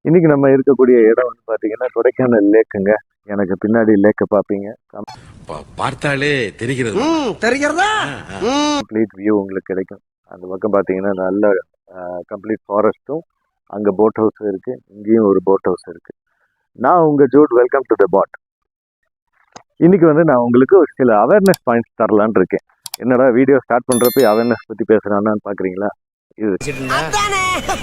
இன்னைக்கு நம்ம இருக்கக்கூடிய இடம் வந்து பாத்தீங்கன்னா கொடைக்கானல் லேக்குங்க. எனக்கு பின்னாடி லேக்க பாப்பீங்க. பார்த்தாலே தெரிகிறது. தெரிகிறதா? கம்ப்ளீட் வியூ உங்களுக்கு கிடைக்கும். அந்த பக்கம் பாத்தீங்கன்னா நல்ல கம்ப்ளீட் ஃபாரஸ்ட்டும், அங்க போட் ஹவுஸ் இருக்கு, இங்கேயும் ஒரு போட் ஹவுஸ் இருக்கு. நான் உங்க ஜூட், வெல்கம் டு த பாட். இன்னைக்கு வந்து நான் உங்களுக்கு ஒரு சில அவேர்னஸ் பாயிண்ட்ஸ் தரலான்னு இருக்கேன். என்னடா வீடியோ ஸ்டார்ட் பண்றப்ப அவேர்னஸ் பத்தி பேசுறான்னு பாக்குறீங்களா? இது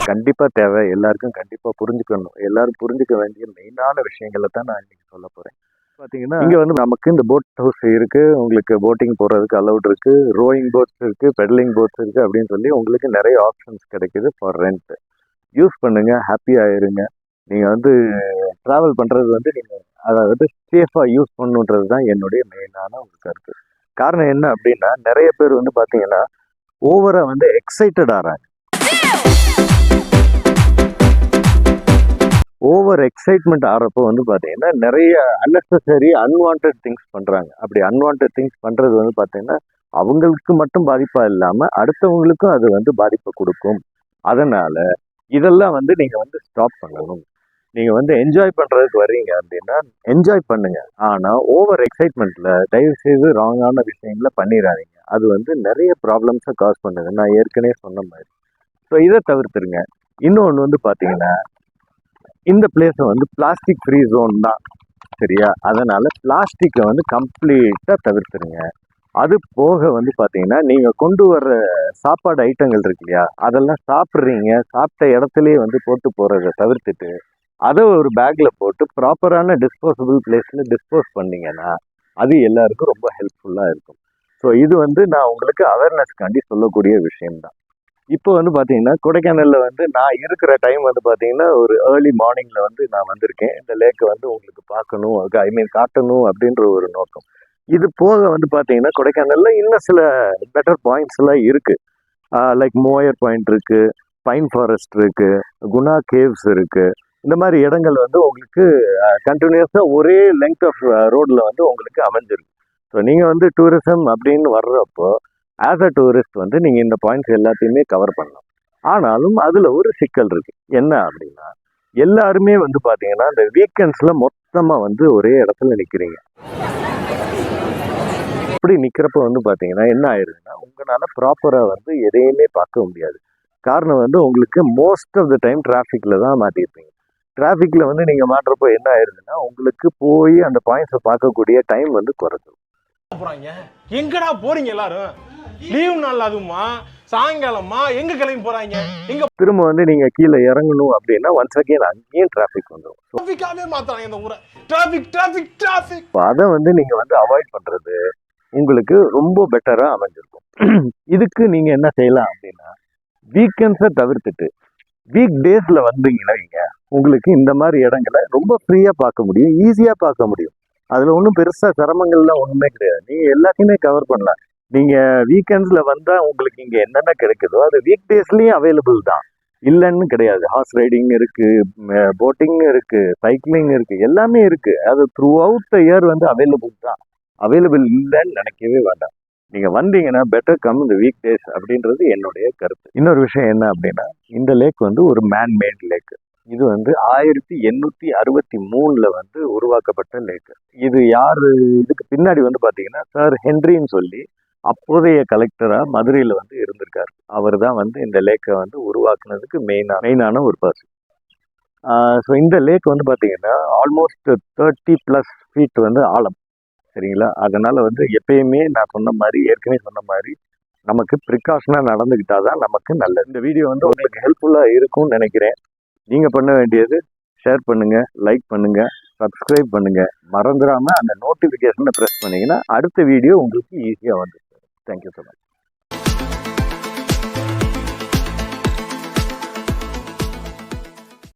கண்டிப்பா தேவை, எல்லாருக்கும் கண்டிப்பா புரிஞ்சுக்கணும். எல்லாரும் புரிஞ்சுக்க வேண்டிய மெயினான விஷயங்களை தான் நான் இன்னைக்கு சொல்ல போறேன். பாத்தீங்கன்னா இங்க வந்து நமக்கு இந்த போட் ஹவுஸ் இருக்கு, உங்களுக்கு போட்டிங் போறதுக்கு அலவுட் இருக்கு, ரோயிங் போட்ஸ் இருக்கு, பெடலிங் போட்ஸ் இருக்கு அப்படின்னு சொல்லி உங்களுக்கு நிறைய ஆப்ஷன்ஸ் கிடைக்குது ஃபார் ரெண்ட். யூஸ் பண்ணுங்க, ஹாப்பி ஆயிருங்க. நீங்க வந்து டிராவல் பண்றது வந்து நீங்க அதாவது சேஃபா யூஸ் பண்ணுன்றது தான் என்னுடைய மெயினான ஒரு கருத்து. காரணம் என்ன அப்படின்னா, நிறைய பேர் வந்து பாத்தீங்கன்னா ஓவரா வந்து எக்ஸைட்டட் ஆறாங்க. ஓவர் எக்ஸைட்மெண்ட் ஆறப்போ வந்து பாத்தீங்கன்னா நிறைய அன்னெசரி அன்வான்ட் திங்ஸ் பண்றாங்க. அப்படி அன்வான்ட் திங்ஸ் பண்றது வந்து பாத்தீங்கன்னா அவங்களுக்கு மட்டும் பாதிப்பா இல்லாம அடுத்தவங்களுக்கும் அது வந்து பாதிப்பை கொடுக்கும். அதனால இதெல்லாம் வந்து நீங்க வந்து ஸ்டாப் பண்ணணும். நீங்க வந்து என்ஜாய் பண்றதுக்கு வர்றீங்க அப்படின்னா என்ஜாய் பண்ணுங்க. ஆனா ஓவர் எக்ஸைட்மெண்ட்ல தயவு செய்து ராங்கான விஷயங்களை பண்ணிடாதீங்க. அது வந்து நிறைய ப்ராப்ளம்ஸை காஸ் பண்ணுது, நான் ஏற்கனவே சொன்ன மாதிரி. ஸோ இதை தவிர்த்துருங்க. இன்னொன்று வந்து பார்த்தீங்கன்னா, இந்த பிளேஸை வந்து பிளாஸ்டிக் ஃப்ரீ ஜோன் தான், சரியா? அதனால பிளாஸ்டிக்கை வந்து கம்ப்ளீட்டாக தவிர்த்துருங்க. அது போக வந்து பார்த்தீங்கன்னா, நீங்கள் கொண்டு வர்ற சாப்பாடு ஐட்டங்கள் இருக்கு இல்லையா, அதெல்லாம் சாப்பிட்றீங்க, சாப்பிட்ட இடத்துலையே வந்து போட்டு போகிறத தவிர்த்துட்டு அதை ஒரு பேக்ல போட்டு ப்ராப்பரான டிஸ்போசபிள் பிளேஸில் டிஸ்போஸ் பண்ணீங்கன்னா அது எல்லாருக்கும் ரொம்ப ஹெல்ப்ஃபுல்லாக இருக்கும். ஸோ இது வந்து நான் உங்களுக்கு அவேர்னஸ்க்காண்டி சொல்லக்கூடிய விஷயம்தான். இப்போ வந்து பார்த்தீங்கன்னா கொடைக்கானலில் வந்து நான் இருக்கிற டைம் வந்து பார்த்தீங்கன்னா ஒரு ஏர்லி மார்னிங்கில் வந்து நான் வந்திருக்கேன். இந்த லேக்கை வந்து உங்களுக்கு பார்க்கணும், காட்டணும் அப்படின்ற ஒரு நோக்கம். இது போக வந்து பார்த்தீங்கன்னா கொடைக்கானலில் இன்னும் சில பெட்டர் பாயிண்ட்ஸ் எல்லாம் இருக்குது. லைக் மோயர் பாயிண்ட் இருக்குது, பைன் ஃபாரஸ்ட் இருக்குது, குணா கேவ்ஸ் இருக்குது. இந்த மாதிரி இடங்கள் வந்து உங்களுக்கு கண்டினியூஸாக ஒரே லெங்த் ஆஃப் ரோடில் வந்து உங்களுக்கு அமைஞ்சிருக்கு. ஸோ நீங்கள் வந்து டூரிசம் அப்படின்னு வர்றப்போ ஆஸ் அ டூரிஸ்ட் வந்து நீங்கள் இந்த பாயிண்ட்ஸ் எல்லாத்தையுமே கவர் பண்ணலாம். ஆனாலும் அதில் ஒரு சிக்கல் இருக்குது. என்ன அப்படின்னா, எல்லாருமே வந்து பார்த்தீங்கன்னா இந்த வீக்கெண்ட்ஸில் மொத்தமாக வந்து ஒரே இடத்துல நிற்கிறீங்க. அப்படி நிற்கிறப்ப வந்து பார்த்தீங்கன்னா என்ன ஆயிடுதுன்னா, உங்களால் ப்ராப்பராக வந்து எதையுமே பார்க்க முடியாது. காரணம் வந்து உங்களுக்கு மோஸ்ட் ஆஃப் த டைம் டிராஃபிக்கில் தான் மாட்டியிருப்பீங்க. டிராஃபிக்கில் வந்து நீங்கள் மாட்டுறப்போ என்ன ஆயிடுதுன்னா, உங்களுக்கு போய் அந்த பாயிண்ட்ஸை பார்க்கக்கூடிய டைம் வந்து குறைஞ்சிடும். எங்கடா போறீங்க எல்லாரும்? லீவ் நாள் அதுமா சாயங்காலமா எங்க கிளம்பி போறாங்க? எங்க திரும்ப வந்து நீங்க கீழே இறங்கணும் அப்படின்னா ஒன்ஸ் அகைன் அங்கேயும் டிராஃபிக் வந்துடும். டிராஃபிக்காவே மாத்துறாங்க இந்த ஊரை. Traffic traffic traffic. அதை வந்து நீங்க வந்து அவாய்ட் பண்றது உங்களுக்கு ரொம்ப பெட்டரா அமைஞ்சிருக்கும். இதுக்கு நீங்க என்ன செய்யலாம் அப்படின்னா, வீக்கெண்ட்ஸை தவிர்த்துட்டு வீக் டேஸ்ல வந்தீங்கன்னா உங்களுக்கு இந்த மாதிரி இடங்களை ரொம்ப ஃப்ரீயா பார்க்க முடியும், ஈஸியா பார்க்க முடியும். அதுல ஒன்றும் பெருசா சிரமங்கள்லாம் ஒண்ணுமே கிடையாது. நீங்க எல்லாத்தையுமே கவர் பண்ணலாம். நீங்க வீக்கெண்ட்ஸ்ல வந்தா உங்களுக்கு இங்க என்னென்ன கிடைக்குதோ அது வீக் டேஸ்லயும் அவைலபிள் தான், இல்லைன்னு கிடையாது. ஹார்ஸ் ரைடிங் இருக்கு, போட்டிங் இருக்கு, சைக்கிளிங் இருக்கு, எல்லாமே இருக்கு. அது த்ரூ அவுட் த இயர் வந்து அவைலபிள் தான். அவைலபிள் இல்லைன்னு நினைக்கவே வேண்டாம். நீங்க வந்தீங்கன்னா பெட்டர் கம் இந்த வீக் டேஸ் அப்படின்றது என்னுடைய கருத்து. இன்னொரு விஷயம் என்ன அப்படின்னா, இந்த லேக் வந்து ஒரு மேன்மேட் லேக். இது வந்து 1863 வந்து உருவாக்கப்பட்ட லேக். இது யாரு, இதுக்கு பின்னாடி வந்து பாத்தீங்கன்னா சார் ஹென்ரின்னு சொல்லி அப்போதைய கலெக்டரா மதுரையில வந்து இருந்திருக்காரு. அவர் தான் வந்து இந்த லேக்கை வந்து உருவாக்குனதுக்கு மெயினான ஒரு பர்சன். ஸோ இந்த லேக் வந்து பாத்தீங்கன்னா ஆல்மோஸ்ட் 30+ ஃபீட் வந்து ஆழம், சரிங்களா? அதனால வந்து எப்பயுமே நான் சொன்ன மாதிரி, ஏற்கனவே சொன்ன மாதிரி, நமக்கு ப்ரிகாஷனாக நடந்துக்கிட்டாதான் நமக்கு நல்லது. இந்த வீடியோ வந்து உங்களுக்கு ஹெல்ப்ஃபுல்லாக இருக்கும்னு நினைக்கிறேன். நீங்கள் பண்ண வேண்டியது ஷேர் பண்ணுங்க, லைக் பண்ணுங்க, சப்ஸ்கிரைப் பண்ணுங்க. மறந்துடாம அந்த நோட்டிஃபிகேஷனை ப்ரெஸ் பண்ணீங்கன்னா அடுத்த வீடியோ உங்களுக்கு ஈஸியாக வந்து. Thank you so much.